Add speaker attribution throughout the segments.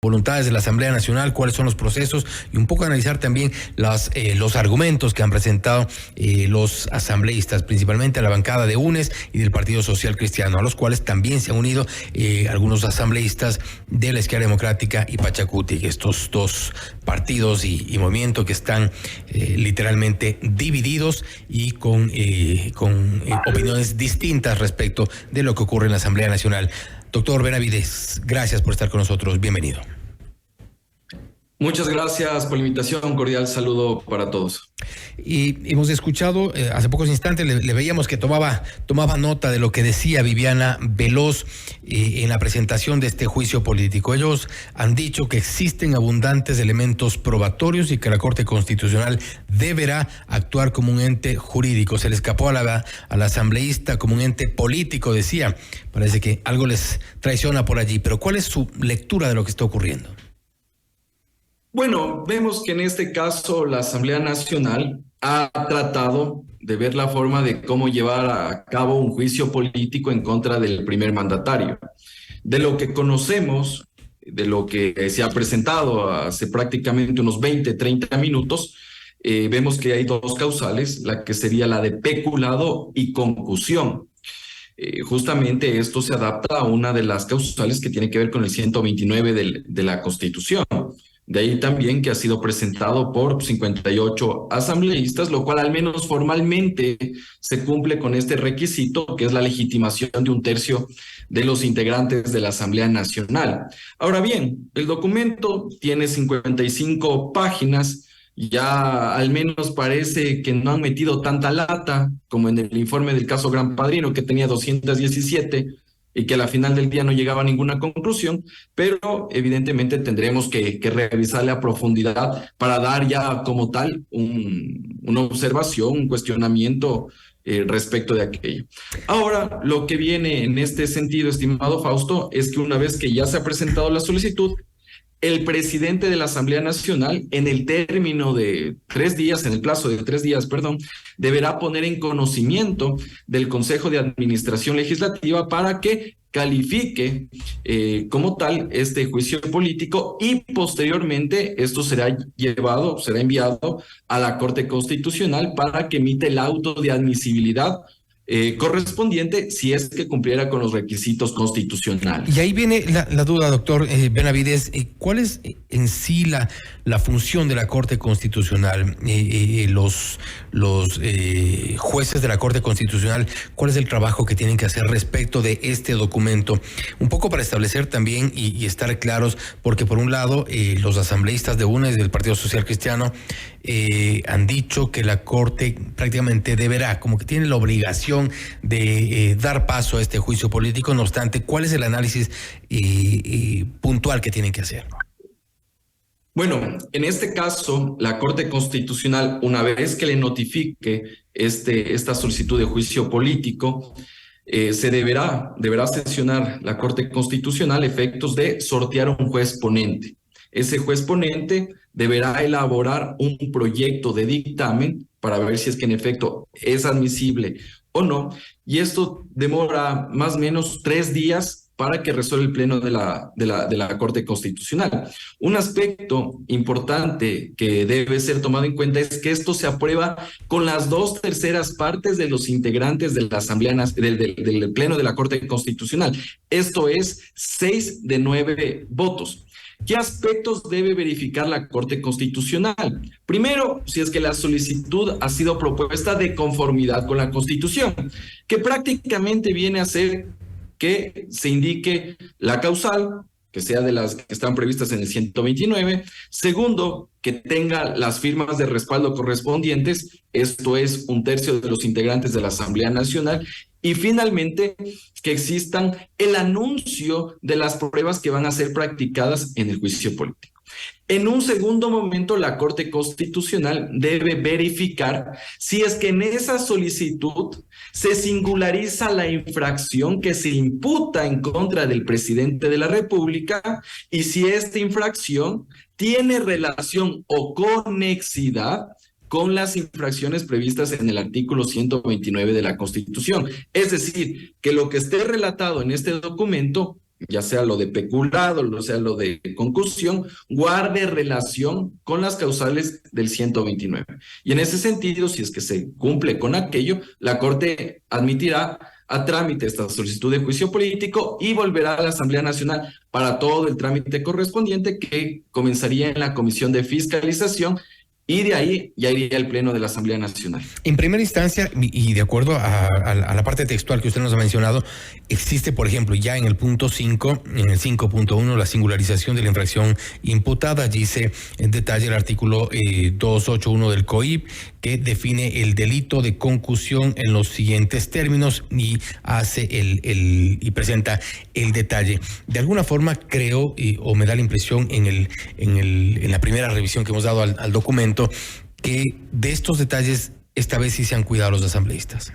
Speaker 1: voluntades de la Asamblea Nacional, cuáles son los procesos y un poco analizar también los argumentos que han presentado los asambleístas, principalmente a la bancada de UNES y del Partido Social Cristiano, a los cuales también se han unido algunos asambleístas de la Izquierda Democrática y Pachacuti, estos dos partidos y movimientos que están literalmente divididos y con opiniones distintas respecto de lo que ocurre en la Asamblea Nacional. Doctor Benavides, gracias por estar con nosotros. Bienvenido.
Speaker 2: Muchas gracias por la invitación. Un cordial saludo para todos.
Speaker 1: Y hemos escuchado, hace pocos instantes le veíamos que tomaba nota de lo que decía Viviana Veloz en la presentación de este juicio político. Ellos han dicho que existen abundantes elementos probatorios y que la Corte Constitucional deberá actuar como un ente jurídico. Se le escapó a la asambleísta como un ente político, decía. Parece que algo les traiciona por allí. Pero ¿cuál es su lectura de lo que está ocurriendo?
Speaker 2: Bueno, vemos que en este caso la Asamblea Nacional ha tratado de ver la forma de cómo llevar a cabo un juicio político en contra del primer mandatario. De lo que conocemos, de lo que se ha presentado hace prácticamente unos 20, 30 minutos, vemos que hay dos causales, la que sería la de peculado y concusión. Justamente esto se adapta a una de las causales que tiene que ver con el 129 de la Constitución. De ahí también que ha sido presentado por 58 asambleístas, lo cual al menos formalmente se cumple con este requisito, que es la legitimación de 1/3 de los integrantes de la Asamblea Nacional. Ahora bien, el documento tiene 55 páginas, ya al menos parece que no han metido tanta lata como en el informe del caso Gran Padrino, que tenía 217, y que a la final del día no llegaba a ninguna conclusión, pero evidentemente tendremos que revisarle a profundidad para dar ya como tal una observación, un cuestionamiento respecto de aquello. Ahora, lo que viene en este sentido, estimado Fausto, es que una vez que ya se ha presentado la solicitud, el presidente de la Asamblea Nacional, en el término de 3 días, en el plazo de 3 días, deberá poner en conocimiento del Consejo de Administración Legislativa para que califique como tal este juicio político y posteriormente esto será enviado a la Corte Constitucional para que emite el auto de admisibilidad correspondiente si es que cumpliera con los requisitos constitucionales.
Speaker 1: Y ahí viene la duda, doctor Benavides. ¿Cuál es en sí la función de la Corte Constitucional? Los jueces de la Corte Constitucional, ¿cuál es el trabajo que tienen que hacer respecto de este documento? Un poco para establecer también y estar claros, porque por un lado los asambleístas de UNES del Partido Social Cristiano han dicho que la Corte prácticamente deberá, como que tiene la obligación de dar paso a este juicio político. No obstante, ¿cuál es el análisis puntual que tienen que hacer?
Speaker 2: Bueno, en este caso, la Corte Constitucional, una vez que le notifique esta solicitud de juicio político, se deberá sesionar la Corte Constitucional a efectos de sortear un juez ponente. Ese juez ponente deberá elaborar un proyecto de dictamen para ver si es que en efecto es admisible o no, y esto demora más o menos 3 días para que resuelva el pleno de la Corte Constitucional. Un aspecto importante que debe ser tomado en cuenta es que esto se aprueba con las 2/3 partes de los integrantes de la Asamblea del pleno de la Corte Constitucional. Esto es 6 de 9 votos. ¿Qué aspectos debe verificar la Corte Constitucional? Primero, si es que la solicitud ha sido propuesta de conformidad con la Constitución, que prácticamente viene a ser que se indique la causal, que sea de las que están previstas en el 129. Segundo, que tenga las firmas de respaldo correspondientes, esto es 1/3 de los integrantes de la Asamblea Nacional. Y finalmente, que existan el anuncio de las pruebas que van a ser practicadas en el juicio político. En un segundo momento, la Corte Constitucional debe verificar si es que en esa solicitud se singulariza la infracción que se imputa en contra del presidente de la República y si esta infracción tiene relación o conexidad con las infracciones previstas en el artículo 129 de la Constitución. Es decir, que lo que esté relatado en este documento ya sea lo de peculado, o sea lo de concusión, guarde relación con las causales del 129. Y en ese sentido, si es que se cumple con aquello, la Corte admitirá a trámite esta solicitud de juicio político y volverá a la Asamblea Nacional para todo el trámite correspondiente que comenzaría en la Comisión de Fiscalización y de ahí ya iría el Pleno de la Asamblea Nacional.
Speaker 1: En primera instancia, y de acuerdo a la parte textual que usted nos ha mencionado, existe, por ejemplo, ya en el punto 5, en el 5.1, la singularización de la infracción imputada. Dice en detalle el artículo 281 del COIP, que define el delito de concusión en los siguientes términos y hace y presenta el detalle. De alguna forma creo, o me da la impresión en la primera revisión que hemos dado al documento, que de estos detalles esta vez sí se han cuidado los asambleístas.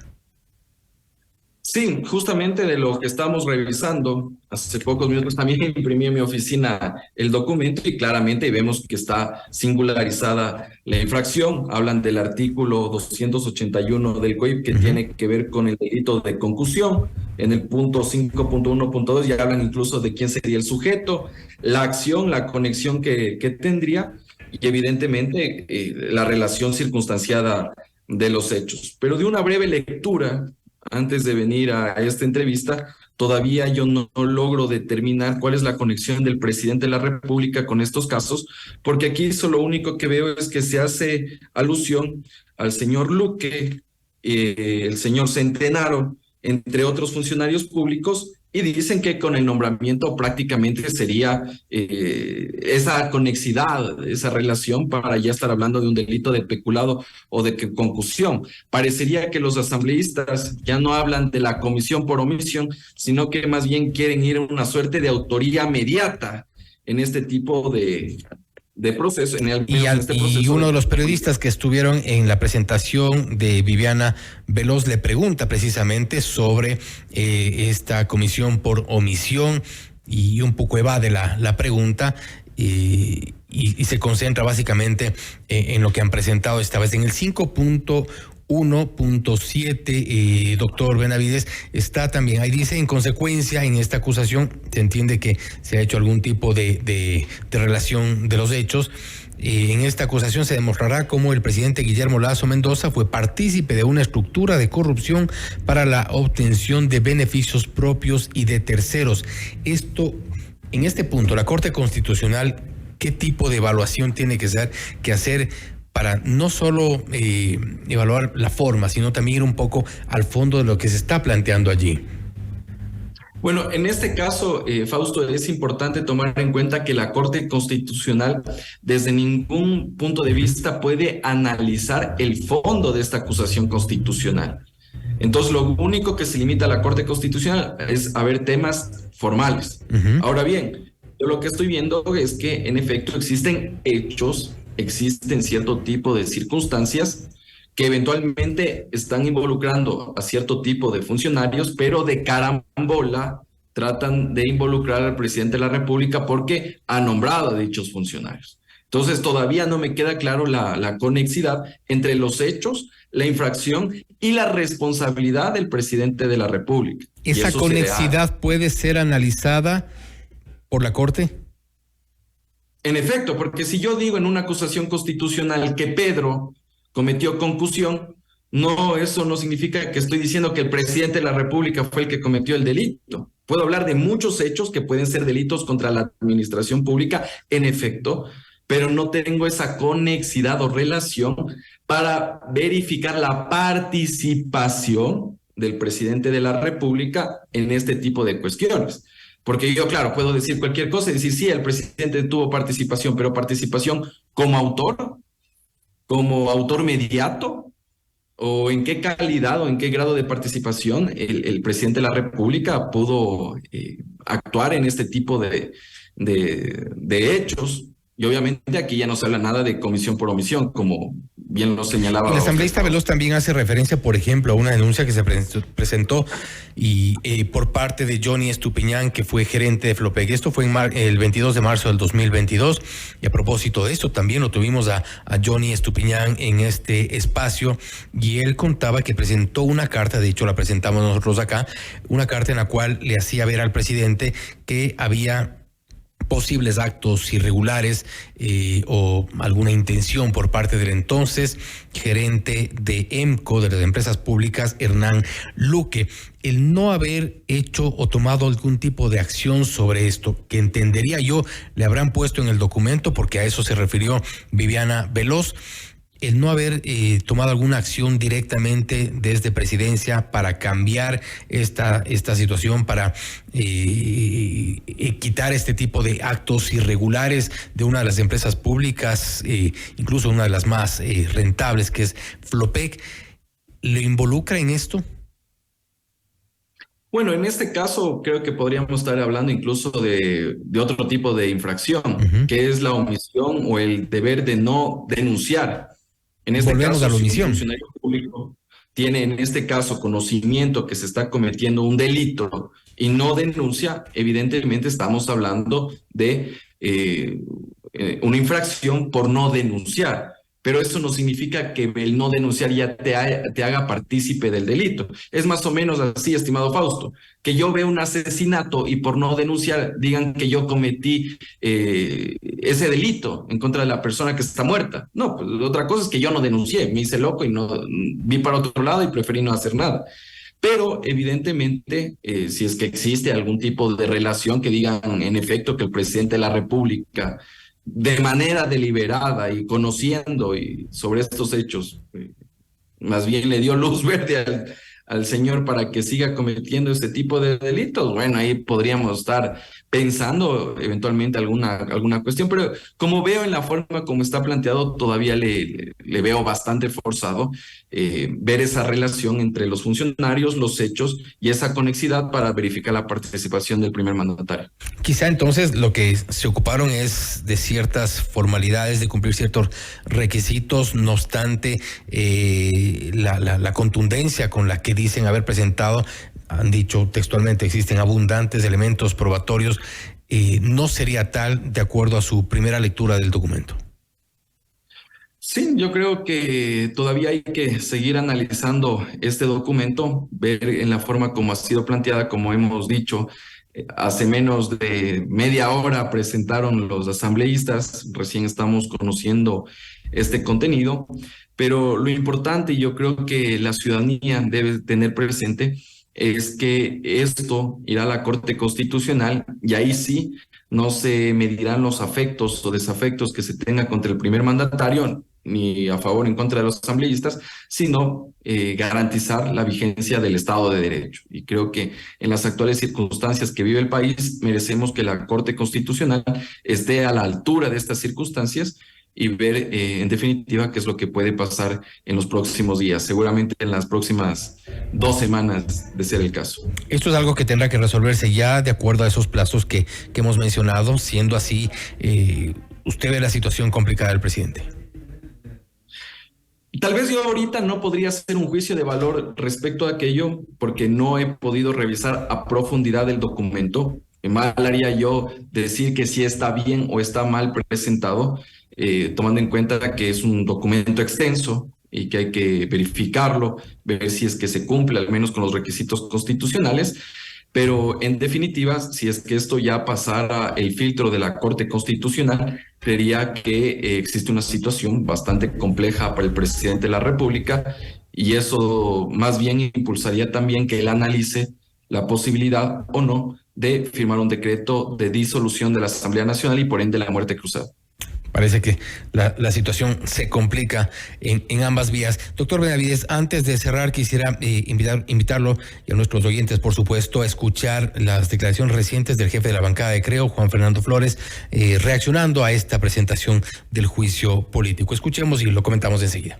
Speaker 2: Sí, justamente de lo que estamos revisando, hace pocos minutos también imprimí en mi oficina el documento y claramente vemos que está singularizada la infracción. Hablan del artículo 281 del COIP que tiene que ver con el delito de concusión. En el punto 5.1.2 ya hablan incluso de quién sería el sujeto, la acción, la conexión que tendría y evidentemente la relación circunstanciada de los hechos. Pero de una breve lectura, antes de venir a esta entrevista, todavía yo no logro determinar cuál es la conexión del presidente de la República con estos casos, porque aquí lo único que veo es que se hace alusión al señor Luque, el señor Centenaro, entre otros funcionarios públicos, y dicen que con el nombramiento prácticamente sería esa conexidad, esa relación para ya estar hablando de un delito de peculado o de concusión. Parecería que los asambleístas ya no hablan de la comisión por omisión, sino que más bien quieren ir a una suerte de autoría mediata en este tipo de proceso.
Speaker 1: Y uno de los periodistas que estuvieron en la presentación de Viviana Veloz le pregunta precisamente sobre esta comisión por omisión y un poco evade la pregunta y se concentra básicamente en lo que han presentado esta vez en el 5.1.7, doctor Benavides, está también, ahí dice, en consecuencia, en esta acusación, se entiende que se ha hecho algún tipo de relación de los hechos. En esta acusación se demostrará cómo el presidente Guillermo Lasso Mendoza fue partícipe de una estructura de corrupción para la obtención de beneficios propios y de terceros. Esto, en este punto, la Corte Constitucional, ¿qué tipo de evaluación tiene que hacer para no solo evaluar la forma, sino también ir un poco al fondo de lo que se está planteando allí?
Speaker 2: Bueno, en este caso, Fausto, es importante tomar en cuenta que la Corte Constitucional desde ningún punto de vista puede analizar el fondo de esta acusación constitucional. Entonces, lo único que se limita a la Corte Constitucional es a ver temas formales. Ahora bien, yo lo que estoy viendo es que en efecto existen hechos, existen cierto tipo de circunstancias que eventualmente están involucrando a cierto tipo de funcionarios, pero de carambola tratan de involucrar al presidente de la República porque ha nombrado a dichos funcionarios. Entonces todavía no me queda claro la conexidad entre los hechos, la infracción y la responsabilidad del presidente de la República.
Speaker 1: ¿Esa conexidad puede ser analizada por la Corte?
Speaker 2: En efecto, porque si yo digo en una acusación constitucional que Pedro cometió concusión, eso no significa que estoy diciendo que el presidente de la República fue el que cometió el delito. Puedo hablar de muchos hechos que pueden ser delitos contra la administración pública, en efecto, pero no tengo esa conexidad o relación para verificar la participación del presidente de la República en este tipo de cuestiones. Porque yo, claro, puedo decir cualquier cosa y decir, sí, el presidente tuvo participación, pero participación como autor mediato, o en qué calidad o en qué grado de participación el presidente de la República pudo actuar en este tipo de hechos. Y obviamente aquí ya no se habla nada de comisión por omisión, como bien lo señalaba.
Speaker 1: El asambleísta Veloz también hace referencia, por ejemplo, a una denuncia que se presentó por parte de Johnny Estupiñán, que fue gerente de Flopec. Esto fue el 22 de marzo del 2022. Y a propósito de esto, también lo tuvimos a Johnny Estupiñán en este espacio, y él contaba que presentó una carta, de hecho la presentamos nosotros acá, una carta en la cual le hacía ver al presidente que había posibles actos irregulares o alguna intención por parte del entonces gerente de EMCO, de las empresas públicas, Hernán Luque, el no haber hecho o tomado algún tipo de acción sobre esto, que entendería yo le habrán puesto en el documento, porque a eso se refirió Viviana Veloz, el no haber tomado alguna acción directamente desde presidencia para cambiar esta situación, para quitar este tipo de actos irregulares de una de las empresas públicas, incluso una de las más rentables, que es Flopec. ¿Lo involucra en esto?
Speaker 2: Bueno, en este caso creo que podríamos estar hablando incluso de otro tipo de infracción, que es la omisión o el deber de no denunciar. En este
Speaker 1: Volvemos
Speaker 2: caso,
Speaker 1: a la
Speaker 2: si un
Speaker 1: omisión.
Speaker 2: funcionario público tiene en este caso conocimiento que se está cometiendo un delito y no denuncia, evidentemente estamos hablando de una infracción por no denunciar. Pero eso no significa que el no denunciar ya te haga partícipe del delito. Es más o menos así, estimado Fausto, que yo veo un asesinato y por no denunciar digan que yo cometí ese delito en contra de la persona que está muerta. No, pues otra cosa es que yo no denuncié, me hice loco y no vi para otro lado y preferí no hacer nada. Pero evidentemente, si es que existe algún tipo de relación que digan en efecto que el presidente de la República de manera deliberada y conociendo y sobre estos hechos, más bien le dio luz verde al señor para que siga cometiendo este tipo de delitos, bueno, ahí podríamos estar pensando eventualmente alguna cuestión, pero como veo en la forma como está planteado, todavía le veo bastante forzado ver esa relación entre los funcionarios, los hechos y esa conexidad para verificar la participación del primer mandatario.
Speaker 1: Quizá entonces lo que se ocuparon es de ciertas formalidades, de cumplir ciertos requisitos, no obstante la contundencia con la que dicen haber presentado, han dicho textualmente, existen abundantes elementos probatorios, no sería tal de acuerdo a su primera lectura del documento.
Speaker 2: Sí, yo creo que todavía hay que seguir analizando este documento, ver en la forma como ha sido planteada, como hemos dicho. Hace menos de media hora presentaron los asambleístas, recién estamos conociendo este contenido, pero lo importante, y yo creo que la ciudadanía debe tener presente, es que esto irá a la Corte Constitucional y ahí sí no se medirán los afectos o desafectos que se tenga contra el primer mandatario, ni a favor ni en contra de los asambleístas, sino garantizar la vigencia del Estado de Derecho. Y creo que en las actuales circunstancias que vive el país, merecemos que la Corte Constitucional esté a la altura de estas circunstancias y ver en definitiva qué es lo que puede pasar en los próximos días, seguramente en las próximas 2 semanas de ser el caso.
Speaker 1: Esto es algo que tendrá que resolverse ya de acuerdo a esos plazos que hemos mencionado. Siendo así, ¿usted ve la situación complicada del presidente?
Speaker 2: Tal vez yo ahorita no podría hacer un juicio de valor respecto a aquello porque no he podido revisar a profundidad el documento. Mal haría yo decir que si está bien o está mal presentado, tomando en cuenta que es un documento extenso y que hay que verificarlo, ver si es que se cumple al menos con los requisitos constitucionales. Pero en definitiva, si es que esto ya pasara el filtro de la Corte Constitucional, creería que existe una situación bastante compleja para el presidente de la República y eso más bien impulsaría también que él analice la posibilidad o no de firmar un decreto de disolución de la Asamblea Nacional y por ende la muerte cruzada.
Speaker 1: Parece que la situación se complica en ambas vías. Doctor Benavides, antes de cerrar, quisiera invitarlo y a nuestros oyentes, por supuesto, a escuchar las declaraciones recientes del jefe de la bancada de Creo, Juan Fernando Flores, reaccionando a esta presentación del juicio político. Escuchemos y lo comentamos enseguida.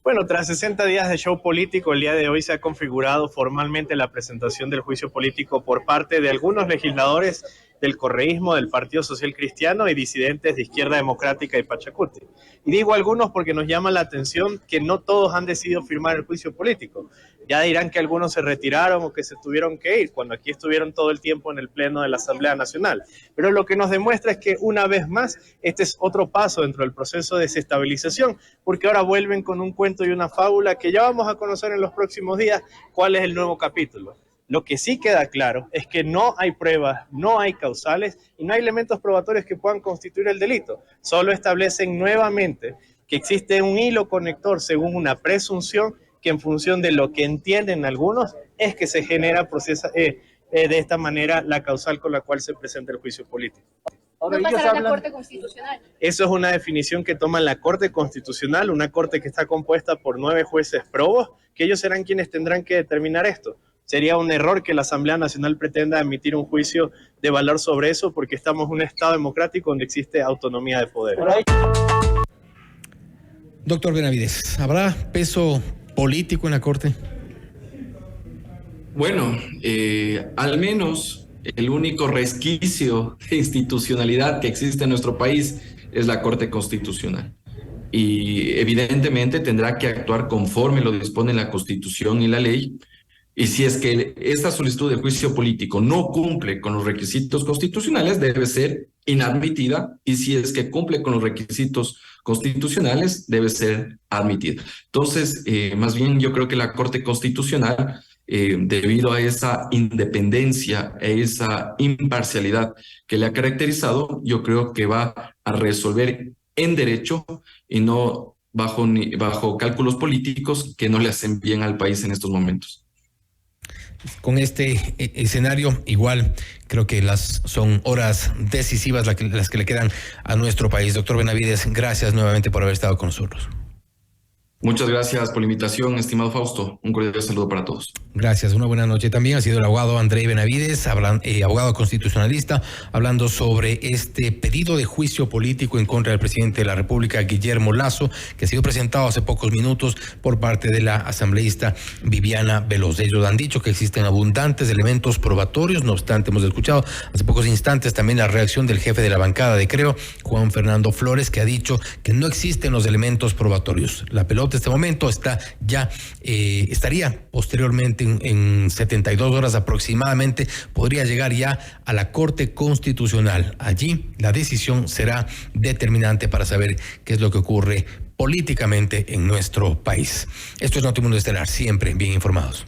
Speaker 3: Bueno, tras 60 días de show político, el día de hoy se ha configurado formalmente la presentación del juicio político por parte de algunos legisladores del correísmo, del Partido Social Cristiano y disidentes de Izquierda Democrática y Pachacuti. Y digo algunos porque nos llama la atención que no todos han decidido firmar el juicio político. Ya dirán que algunos se retiraron o que se tuvieron que ir, cuando aquí estuvieron todo el tiempo en el Pleno de la Asamblea Nacional. Pero lo que nos demuestra es que una vez más, este es otro paso dentro del proceso de desestabilización, porque ahora vuelven con un cuento y una fábula que ya vamos a conocer en los próximos días cuál es el nuevo capítulo. Lo que sí queda claro es que no hay pruebas, no hay causales y no hay elementos probatorios que puedan constituir el delito. Solo establecen nuevamente que existe un hilo conector según una presunción que en función de lo que entienden algunos es que se genera de esta manera la causal con la cual se presenta el juicio político.
Speaker 4: Ahora, ¿no pasará a la Corte Constitucional?
Speaker 3: Eso es una definición que toma la Corte Constitucional, una corte que está compuesta por 9 jueces probos, que ellos serán quienes tendrán que determinar esto. Sería un error que la Asamblea Nacional pretenda emitir un juicio de valor sobre eso porque estamos en un Estado democrático donde existe autonomía de poder.
Speaker 1: Doctor Benavides, ¿habrá peso político en la Corte?
Speaker 2: Bueno, al menos el único resquicio de institucionalidad que existe en nuestro país es la Corte Constitucional. Y evidentemente tendrá que actuar conforme lo dispone la Constitución y la ley. Y si es que esta solicitud de juicio político no cumple con los requisitos constitucionales, debe ser inadmitida. Y si es que cumple con los requisitos constitucionales, debe ser admitida. Entonces, más bien yo creo que la Corte Constitucional, debido a esa independencia, a esa imparcialidad que le ha caracterizado, yo creo que va a resolver en derecho y no bajo cálculos políticos que no le hacen bien al país en estos momentos.
Speaker 1: Con este escenario, igual creo que son horas decisivas las que le quedan a nuestro país. Doctor Benavides, gracias nuevamente por haber estado con nosotros.
Speaker 2: Muchas gracias por la invitación, estimado Fausto. Un cordial saludo para todos.
Speaker 1: Gracias, una buena noche también. Ha sido el abogado Andrei Benavides, abogado constitucionalista, hablando sobre este pedido de juicio político en contra del presidente de la República, Guillermo Lasso, que ha sido presentado hace pocos minutos por parte de la asambleísta Viviana Veloz. Ellos han dicho que existen abundantes elementos probatorios, no obstante hemos escuchado hace pocos instantes también la reacción del jefe de la bancada de Creo, Juan Fernando Flores, que ha dicho que no existen los elementos probatorios. La pelota en este momento está ya, estaría posteriormente en 72 horas aproximadamente, podría llegar ya a la Corte Constitucional. Allí la decisión será determinante para saber qué es lo que ocurre políticamente en nuestro país. Esto es Notimundo Estelar, siempre bien informados.